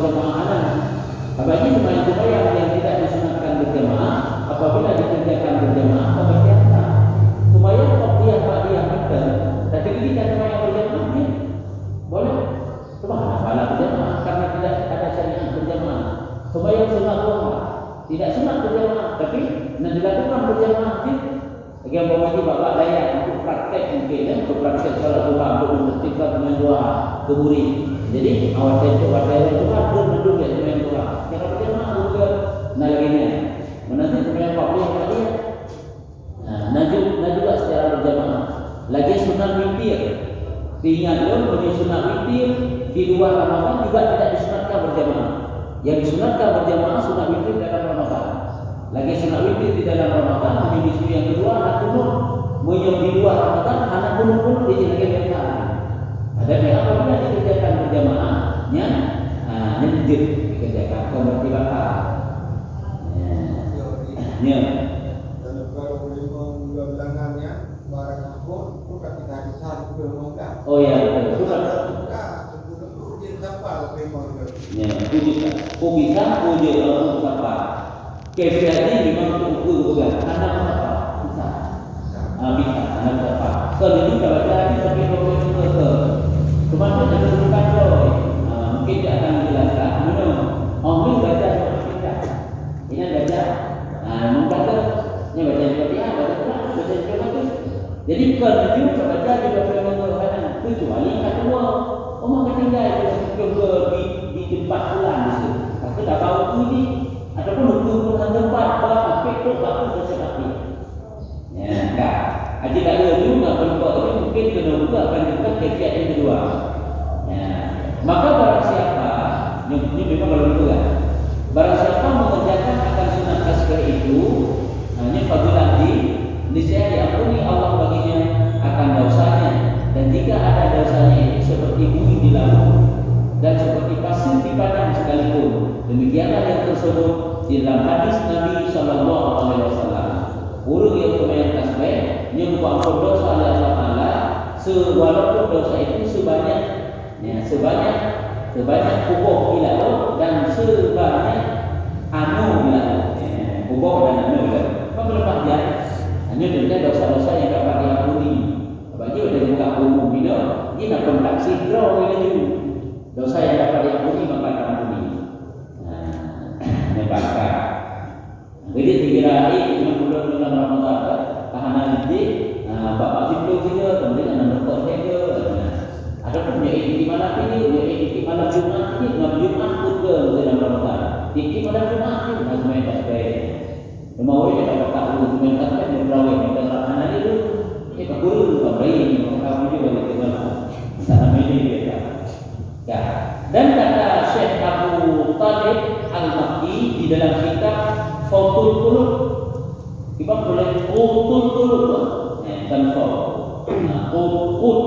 berjamaah. Bagi sembahyang yang tidak disunatkan berjamaah, apabila dikerjakan berjamaah maka biasa. Sembahyang ba'diyah betul. Tapi kita sembahyang berjamaah ni boleh. Subhanallah salat berjamaah karena tidak ada syariat berjamaah. Sembahyang sunat duha tidak sunat berjamaah, tapi nak dilakukan berjamaah je. Bagi yang berwajib bapak layak untuk praktek mungkin ya, untuk praktek salat duha untuk menertibkan sembahyang duha keburi. Jadi awak tentu ada itu kan belum ya sembahyang duha. Cara berjamaah juga nalaganya. Menanti sembahyang ba'diyah. Nah juga secara berjamaah. Lagi sunat witir. Diingat dulu sunat witir di luar Ramadan juga tidak disunatkan berjamaah. Yang disunatkan berjamaah sunat witir dalam Ramadan. Lagi sunat witir di dalam Ramadan, menjadi yang kedua anak gunung. Menjadi di luar Ramadan anak gunung di lagi mereka. Tapi apabila dikerjakan berjamaahnya, nyejit dikerjakan konvertibakal. Ya. Dan kalau boleh membuat bilangannya barang akun, bukan kita bisa bermegah. Oh ya, betul. Ya, bisa uji apa? Kebiasaan memang tunggu juga. Anak apa? Bisa. Bisa. Anak apa? Kalau itu kalau jadi sebagai profesor ke, cuma ada bukan loh. Mungkin dia akan menjelaskan. Mungkin baca kita. Ini baca. Mungkin ni baca juga baca juga. Jadi kalau itu baca juga perlu kecuali kedua. Orang ketinggalan di tempat pulang itu. Aku tak tahu ini ataupun hukum tempat apa itu bagus seperti. Ya, enggak. Aji tak ada juga perempuan itu mungkin kena juga akan juga kegiatan yang kedua. Ya. Maka barang siapa, ini memang kalau itu kan. Barang siapa mengerjakan akan sunat tasbih itu, hanya fadilah niscaya diampuni Allah baginya akan dosanya. Dan jika ada dosanya itu seperti bumi di laut dan seperti pasir di padang sekalipun, demikianlah yang tersebut di dalam hadis Nabi Sallallahu Alaihi Wasallam. Orang yang sembahyang tasbih menyembah ampun dosa oleh Allah Taala, walaupun dosa itu sebanyak kubur di laut dan sebanyak anu di laut. Kubur dan anu di laut. Apa lepas dia? Hanya dengan dosa-dosa yang dapat diampuni. Bagi ada buka umum bina, ini nak kontraksi draw ini dosa yang dapat diampuni maka diampuni. Nebaka. Jadi dikira ini bulan Ramadan, tahanan ini, bapak itu juga kemudian anak dokter juga. Ada punya di mana ini, di mana Jumat ini, Jumat juga dalam Ramadan. Di mana Jumat ini, semua yang tak baik. Mau ini dapat tahu, semua tak baik berawal dalam tahanan itu. Kita guru bayi kamu juga bagaimana saat ini dia. Ya. Dan kata Syekh Abu Talib Al-Makki di dalam kitab Fathul Qulub, kita boleh Fathul Qulub dan Fathul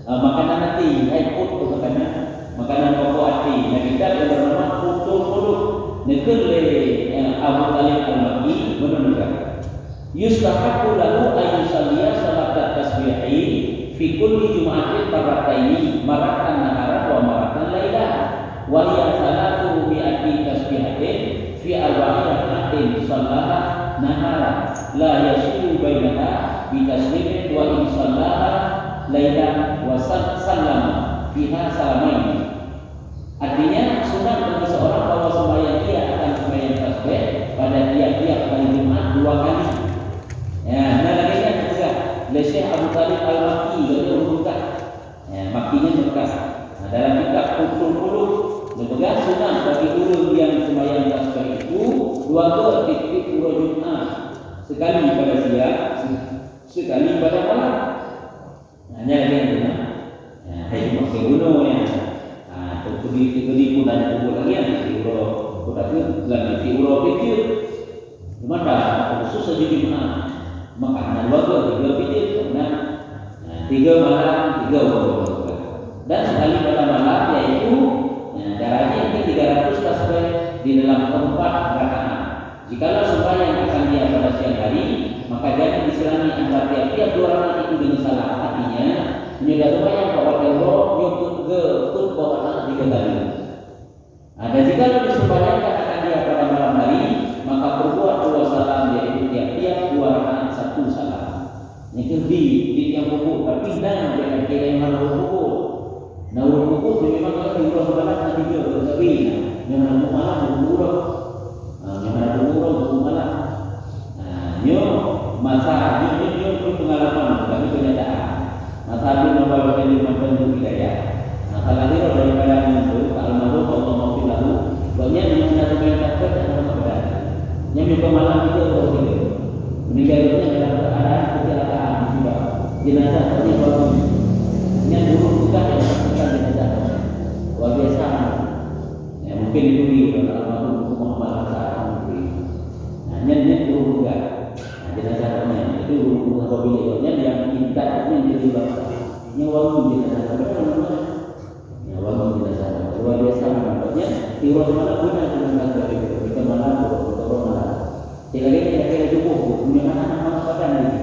makanan hati, put itu makanya makanan pokok hati. Nah kita yang bernama Fathul Qulub nekele Abu Talib Al-Makki menunjukkan yustahabu lahu ayyusalliya salat tasbihi fi kulli jum'atin maratan nahara wa maratan laila wa hiya salatu bi'ati tasbihatin fi arba'in rak'atin sallaha nahara la yasiru bainaha bi taslimin wa in sallaha laila wa sallama fiha salamain. Artinya sunat bagi seorang bahwa sembahyang dia akan sembahyang tasbih pada tiap-tiap kali Jumat 2 kali. Ya, nah lagi kan juga Syekh Abu Talib Al-Makki juga berbuka. Ya, makinya berkah. Nah, dalam kitab Fathul Qulub juga sunat bagi orang yang sembahyang tasbih itu 2 kali Jumat, sekali pada siang, sekali pada malam. Hanya lagi itu. Ya, ini masih gunung ya. Nah, di pun ada kubur lagi yang di Uro, tapi lagi di Uro kecil. Cuma dah khusus saja di mana. Makanan 2 tiga kemudian 3 malam 3 waktu dan sekali pada malam yaitu caranya ini 300 tasbih di dalam 4 rakaat. Jikalau sembahyang akan dia pada siang hari maka jangan diselangi antara tiap-tiap 2 rakaat itu dengan salah. Artinya menjaga sembahyang bahwa Allah nyumput ke put bahwa 3 kali Dan jika disembahyangkan akan dia pada malam hari, maka berbuat 2 salam, yaitu tiap-tiap 2 rakaat 1 salam. Ini di yang pokok, tapi dah dia kira yang mana pokok. Nah, pokok dia memang kalau diurus malam nanti dia bersawi. Yang mana malam berurus, yang mana berurus malam. Yo masa ini pengalaman, kami kenyataan. Masa ini membawa kehidupan penuh hidayah. Kalau dia daripada itu, kalau mahu Allah maafin lalu, banyak yang mengaku takut dan kebenaran. Yang juga malam itu orang tidur. Meninggalnya dalam keadaan kecelakaan musibah. Jenazah tadi baru. Yang dulu bukan yang melakukan jenazah. Luar biasa. Ya mungkin itu kalau mahu untuk Muhammad SAW mungkin. Yang dulu juga. Jenazahnya itu apabila yang kita yang terlibat. Yang waktu jenazah benar. Walaupun tidak sadar, luar biasa nampaknya. Tiwal mana guna dengan dari kita malam atau malam. Tidak lagi kita kira cukup, punya anak-anak makan ini.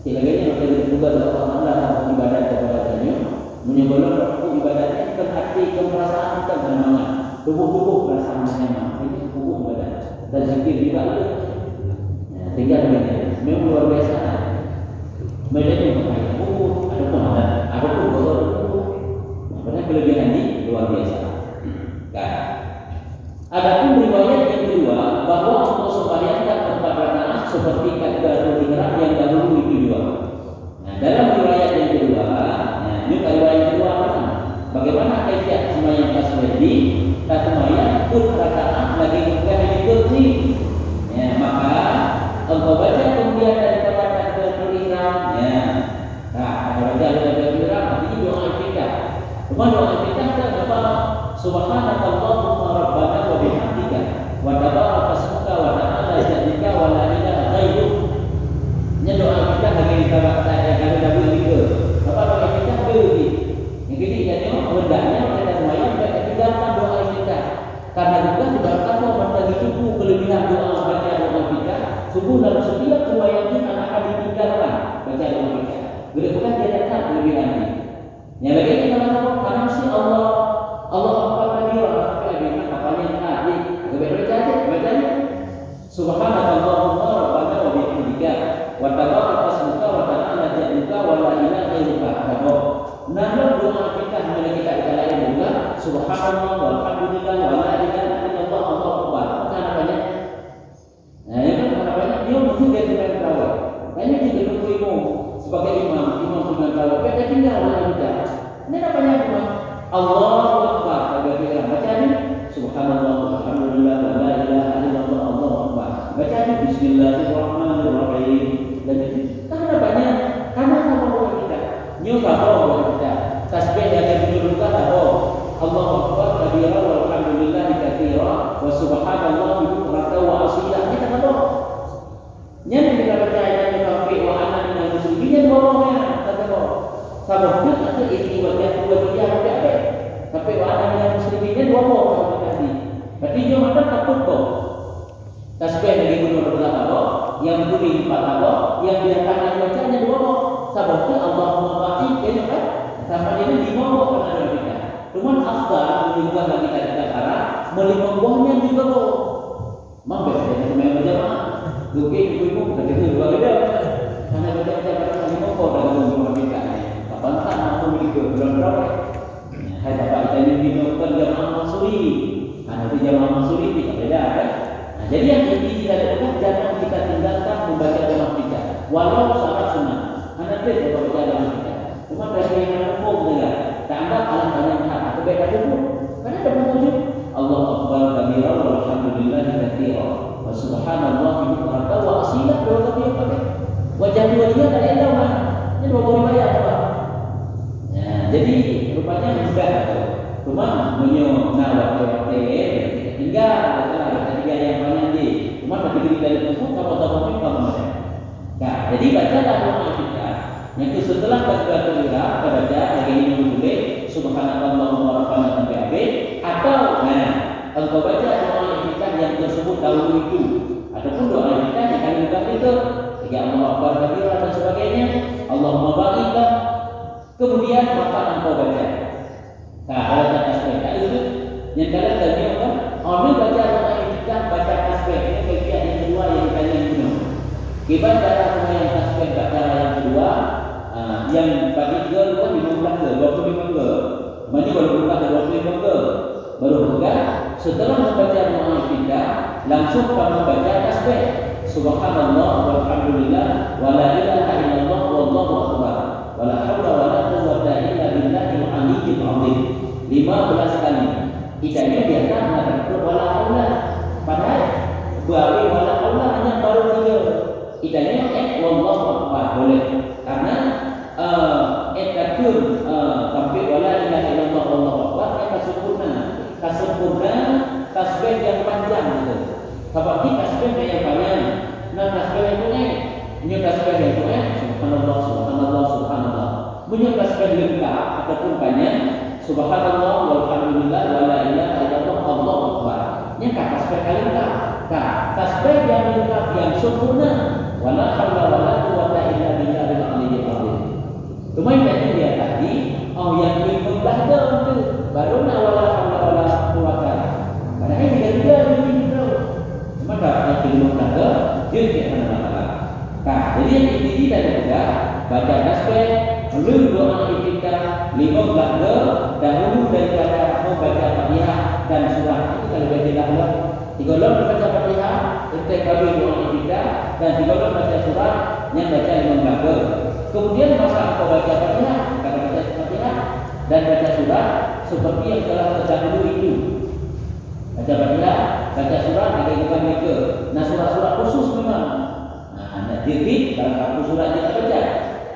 Tidak lagi kita kira juga dalam Allah ibadat kepadanya. Menyebabkan waktu ibadahnya berarti kemerasaan kita bermanfaat. Tubuh perasaan nyaman, ini tubuh ibadat. Dan zikir juga itu. Tinggal begini, memang luar biasa. Medanya mengenai tubuh, ada pun kalau karena kelebihan ini luar biasa. Kan? Adapun riwayat yang kedua bahwa untuk sembahyangkan 4 rakaat seperti kata Ihram yang dahulu itu juga. Nah, dalam riwayat yang kedua, ini riwayat kedua apa? Bagaimana kaifiat sembahyang tasbih? Tak sembahyang 4 rakaat lagi bukan dikursi. Ya, maka engkau baca kemudian daripada kata Ihram. Ya. Nah, kalau baca kata Ihram artinya doa iftitah. Cuma doa kita apa? Subhanakallahumma rabbana wa bihamdika wa tabaraka ismuka wa ta'ala jaddika wa la ilaha ghairuk. Ini doa kita bagi kita yang ada dalam itu. Apa doa kita bagi? Yang ini jadi hendaknya kita sembahyang kita tinggalkan doa kita. Karena juga tidak tahu bagi subuh kelebihan doa baca doa kita. Subuh dalam setiap sembahyang kita akan ditinggalkan baca doa kita. Bukan dia datang kelebihan ini. Yang lagi kita tahu karena si Allah Akbar kabira, kabira apa yang tadi baca Subhanakallahumma rabbana wa bihamdika wa tabaraka ismuka wa ta'ala jadduka wa la ilaha illallah. Nah, doa kita bila kita lain juga subhanallah walhamdulillah wa la ilaha illallah Allahu akbar. Apa banyak? Nah, ini apa banyak? Dia mesti dia dengan terawih. Kayaknya dia ilmu sebagai imam dengan terawih. Kita tinggal dalam kita. Ini namanya apa? Allahu Akbar. Bagi kita baca ini subhanallah walhamdulillah wa la ilaha illallah Allahu akbar. Baca ini bismillahirrahmanirrahim. Dan karena banyak karena apa kita? Nyuruh apa kita? Tasbih yang dinyuruhkan apa? Allahu Akbar kabira walhamdulillah katsira wa subhanallah bukratan wa asila. Kita apa? Yang kita baca ayat kafir wa ana minal muslimin wa kata apa? Sabuk atau ini wajah dia ada. Tapi ada yang musliminnya 2 orang tadi. Berarti dia mata takut kok. Tasbih lagi menurut Allah, yang beri 4 Allah, yang dia tangan bacanya 2 orang. Sabuknya Allahumma baik ini kan? Sama ini 5 orang ada kita. Cuma afdal juga bagi kita arah melima buahnya juga kok. Mampu ya semuanya berjamaah. Duki ibu begitu 2 beda. Karena baca 5 orang dalam kita. Kapan aku begitu berapa? Hai bapak kita ini dilakukan jamaah mansuri. Nanti jamaah mansuri tidak beda kan? Nah, jadi yang ini kita lakukan jangan kita tinggalkan membaca doa kita. Walau salat sunnah. Anda tidak baca doa kita. Cuma dari yang hukum saja. Tak anggap alam-alam hak atau beda hukum. Karena ada wujud Allah Akbar kabira walhamdulillah katsira wa subhanallah bukratan wa asila doa kami apa? Wajah dua dia tak ada mana. Ini 2 riwayat apa? Nah, jadi rupanya enggak cuma waktu tinggal ketiga yang banyak di cuma bagi diri dari itu tahu kamu nah jadi bacalah doa kita yang itu setelah baca terira baca lagi ini boleh subhanallahumma rabbana sampai habis atau engkau baca doa kita yang tersebut dahulu itu ataupun doa kita yang kali itu ya Allah Akbar kabira dan sebagainya Allahumma barik kemudian maka engkau baca. Nah, kalau tak tasbih itu Yang kalian tanya kan, orang baca doa kita baca tasbih ini bagian yang kedua yang kalian guna. Kita cara yang tasbih cara yang kedua, yang bagi girl kan 15 ke 25 ke. Mana baru buka 25 ke. Baru buka setelah membaca doa kita langsung kamu baca tasbih. Subhanallah walhamdulillah wala ilaha illallah wallahu akbar. Wala haula wala quwwata illa billahil aliyyil azim. 15 kali. Idanya biasa mengatakan wala haula. Padahal bagi wala haula hanya baru 3. Idanya wallahu akbar boleh. Karena takun sampai wala ilaha illallah wallahu akbar kasempurna tasbih yang panjang itu. Sebab ini tasbih yang panjang. Nah tasbih itu ini tasbih itu subhanallah subhanallah subhanallah. Punya tasbih lengkap ataupun banyak subhanallah walhamdulillah wala ilaha illallah wallahu akbar. Ini tasbih lengkap. Tasbih yang lengkap yang sempurna wala haula wala quwwata illa billahil aliyyil azim. Cuma yang dia tadi yang 15 itu baru wala haula wala quwwata. Padahal dia itu maka yang 15 dia tidak ada masalah. Jadi yang ini tidak juga baca tasbih belum doa kita 15 dahulu daripada membaca Fatihah dan surah itu kalau baca dahulu 3 baca Fatihah kita kali doa kita dan 3 baca surah yang baca 15. Kemudian masa engkau baca Fatihah, kata baca Fatihah dan baca surah seperti yang telah terdahulu itu. Baca Fatihah, baca surah ada bukan mereka. Nah surah-surah khusus memang. Nah diri dalam satu surah kita baca.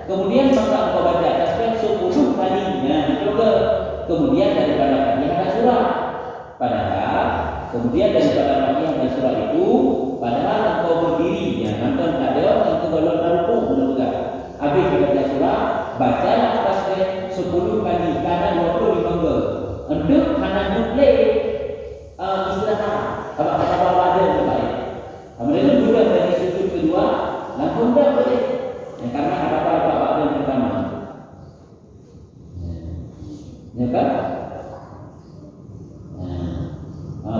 Kemudian maka engkau baca tasbih 10 kali. Nah juga. Kemudian daripada Fatihah dan surah. Padahal kemudian daripada Fatihah dan surah itu, padahal engkau berdiri. Ya, nonton ada yang kebalon rukuk benar-benar. Habis baca surah, baca tasbih 10 kali karena 25 ke. Untuk karena nukle istirahat. Apa kata bapak ada yang baik. Mereka juga dari sudut kedua, langsung dah boleh. Karena ada bapak ada yang pertama. Ya kan?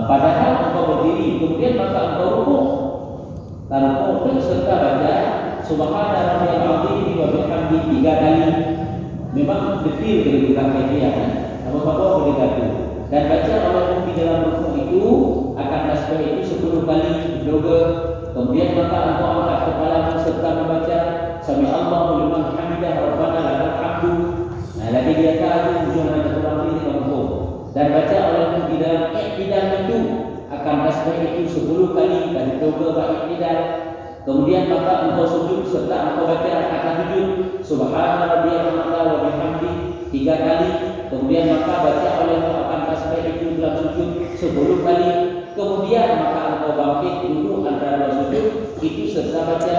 Padahal engkau berdiri, kemudian maka engkau rukuk. Dan rukuk serta baca Subhana rabbiyal azim wa bihamdihi 3 kali. Memang detil dari bukan media kan. Apa-apa boleh ganti. Dan baca Allah di dalam rukuk itu akan tasbih itu 10 kali juga. Kemudian maka engkau angkat kepala serta membaca Sami Allahu liman hamidah rabbana lakal hamdu. Nah lagi dia tahu ujung ayat Al-Qur'an ini rukuk. Dan baca Allah di dalam iktidal itu akan tasbih itu 10 kali dan juga iktidal. Kemudian maka engkau sujud serta engkau baca kata sujud Subhana rabbiyal a'la wa bihamdi 3 kali. Kemudian maka baca oleh akan tasbih itu dalam sujud 10 kali. Kemudian maka engkau bangkit duduk antara sujud itu serta baca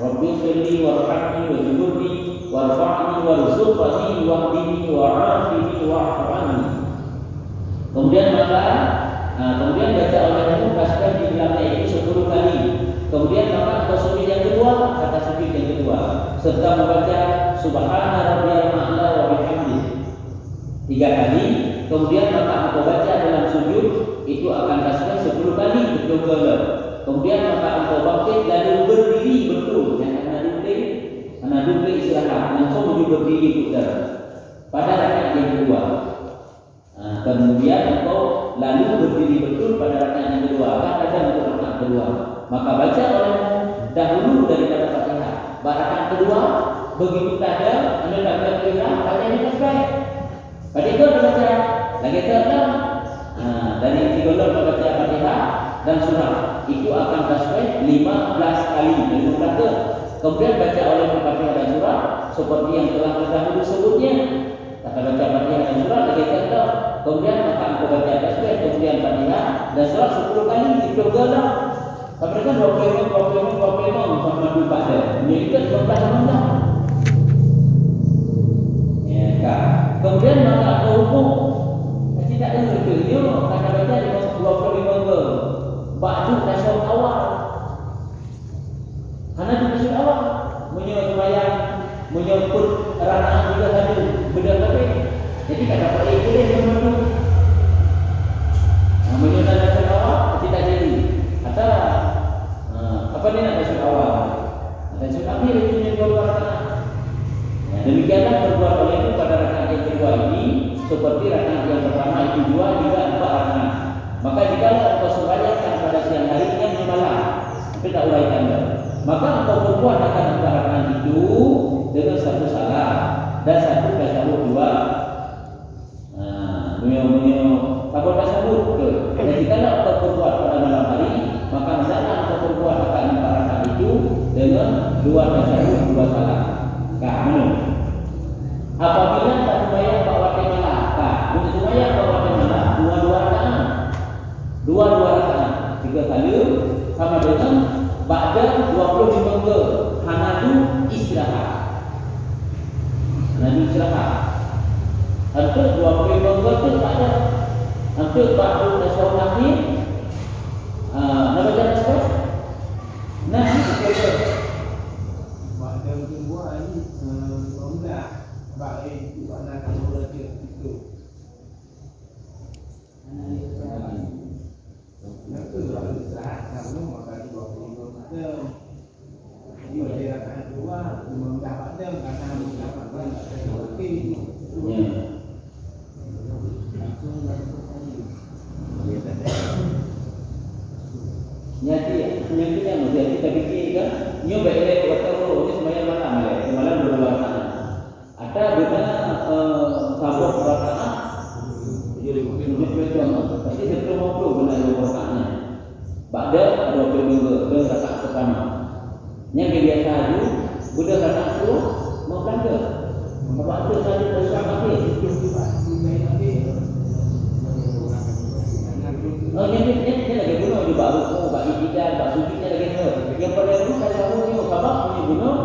Rabbi sholli warhamni wajburni warfa'ni warzuqni wahdini wa'afini wa'afani. Kemudian maka kemudian baca olehmu tasbih di dalamnya itu 10 kali. Kemudian maka engkau sujud yang kedua, kata sujud yang kedua serta membaca Subhana rabbiyal a'la wa bihamdihi 3 kali. Kemudian maka engkau baca dalam sujud itu akan tasbih 10 kali betul. Kemudian maka engkau bangkit lalu berdiri betul. Karena duduk istirahat langsung menuju berdiri putar pada rakaat yang kedua. Kemudian engkau lalu berdiri betul pada rakaat yang kedua. Akan ada untuk rakaat kedua. Maka baca olehmu dahulu daripada Fatihah. Rakaat kedua begitu ada anda tak berkira baca ini tasbih. Pada itu ada baca lagi terang. Dari 3 baca Fatihah dan surah itu akan tasbih 15 kali. Kemudian baca oleh Fatihah dan surah seperti yang telah terdahulu sebutnya. Kata baca Fatihah dan surah lagi terang. Kemudian maka engkau baca tasbih kemudian Fatihah dan surah 10 kali itu galau. Mereka 25 sama dua pada. Ini kan 15 tahun. Ya kan. Kemudian maka engkau hukum tidak ada dia kata baca 25 ke. Baju tasawuf awal. Karena di tasawuf awal menyebutkan menyebut ranah juga tadi beda tapi jadi kata pada itu dia memang akhir itu yang dua rakaat. Ya, demikianlah berbuat oleh itu pada rakaat yang kedua ini seperti rakaat yang pertama itu 2 hingga 4 rakaat. Maka jika engkau sembahyangkan pada siang hari yang di malam, kita uraikan maka engkau berbuat akan 4 rakaat itu dengan satu salam dan satu tasyahud dua. Sabun tasyahud ke. Dan jika engkau berbuat pada malam hari, maka hendaklah engkau berbuat akan 4 rakaat itu dengan 2 tasyahud dua salam. Kamu apabila tak sembahyang pada waktu malam, untuk sembahyang pada waktu malam 2 rakaat. 2 rakaat 3 kali sama dengan ba'da 25 ke hanadu istirahat. Hanadu istirahat. Untuk 25 ke itu tak ada. Untuk ba'da tasyahud akhir nama jangan sebut. Nah, itu ba'da kedua ini enggak baik itu anak boleh itu. Itu adalah istirahat kamu maka 25 jam. Jadi pada rakaat kedua mendapat jam karena mendapat lagi. Jadi yang kita fikirkan, nyoba elek waktu ini semuanya malam berbulan. Ada benar sabuk rakaat 75 pasti 150 benar rakaatnya. Ba'da 25 rakaat pertama. Yang biasa itu budak rakaat itu mau belanja. Bapak tu tadi bersama dia ini lagi bunuh juga buku, bak ijidan, bak sujinya lagi bunuh. Yang pada itu saya tahu ni bapak punya bunuh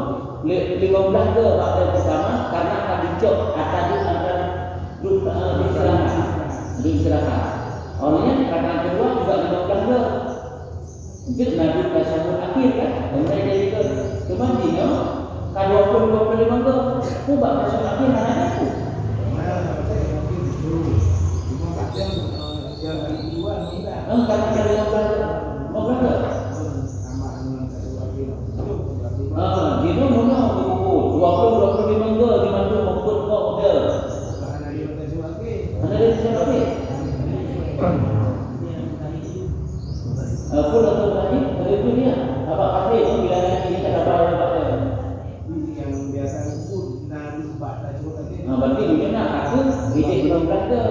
15 ke pada pertama karena akan dicok atas antara istirahat. Orangnya rakaat kedua juga 15 ke. Mungkin Nabi tasyahud akhir kan, kemudian jadi ke. Cuma dia kan 25 ke, ubah tasyahud akhir anak aku. Karena ada yang berapa? Dia mana buku 25 ke dimandu maupun kau order. Ada di sana lagi. Aku dah tahu tadi dari dunia. Apa kata itu bila nanti kita dapat apa yang biasa pun nanti sebab tak cukup lagi. Berarti dunia nak aku ijek belum kata.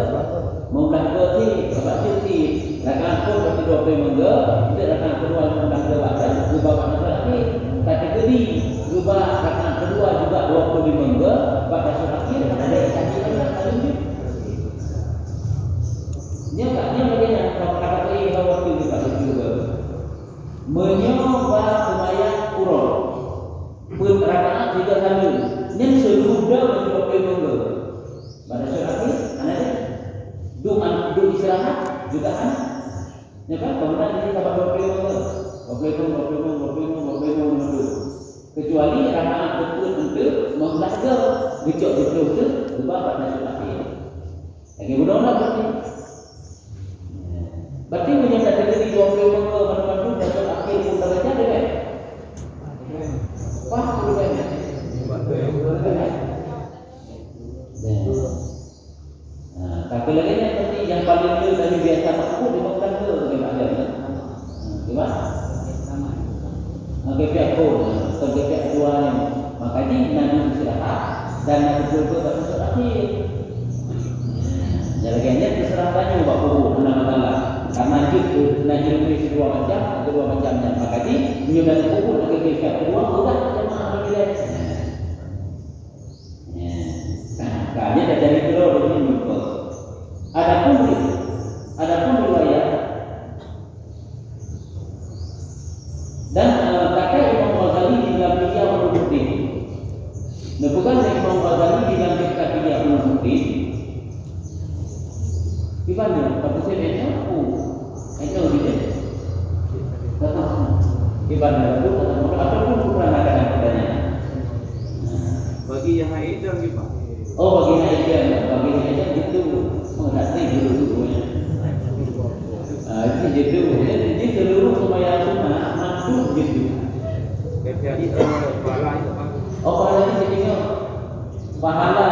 Mau belanja sih, sebab sih rakaat pun berarti 25 ke, kita rakaat kedua belum belanja baca, ubah pada lagi kategori ubah rakaat kedua juga 25 ke, pada akhir ada kategori lagi. Dia bagaimana kalau kata ini waktu di pada juga menyoba sembahyang kurang pun rakaat juga kali yang seludah mencoba ke pada akhir ada duk istirahat juga kan? Ya kan? Kemudian ini dapat 25 kecuali rakaat betul untuk membelajar gecok betul tu ubah pada akhir. Lagi mudah-mudahan berarti. Berarti punya kategori 25 ke mana-mana dasar akhir pun terbaca ada kan? Faham dulu kan? Tapi lagi yang penting yang paling dulu dari biasa aku dimakan ke bagaimana dia? Gimana? Kefiat pun, kefiat dua ni. Makanya Nabi istirahat dan Nabi betul-betul masuk akhir. Jadinya terserah tanya buat guru mana masalah. Karena itu Nabi lebih kedua macamnya. Makanya menyudah guru lagi kefiat kedua sudah jemaah berbeda. Kayaknya dah jadi kedua begini. Adapun riwayat dan kata Imam Ghazali di dalam Ihya Ulumuddin. Bukan Imam Ghazali di dalam kitab Ihya Ulumuddin. Di mana? Pada sebenarnya aku itu dia. Kata di mana itu kata ataupun kurang ada katanya. Bagi yang haid dan gimana? Oh, bagi haid itu mengerti dulu ya. Itu jadi seluruh sembahyang sunnah mandub gitu. KPI pahala itu apa? Oh, pahala ini saya tengok pahala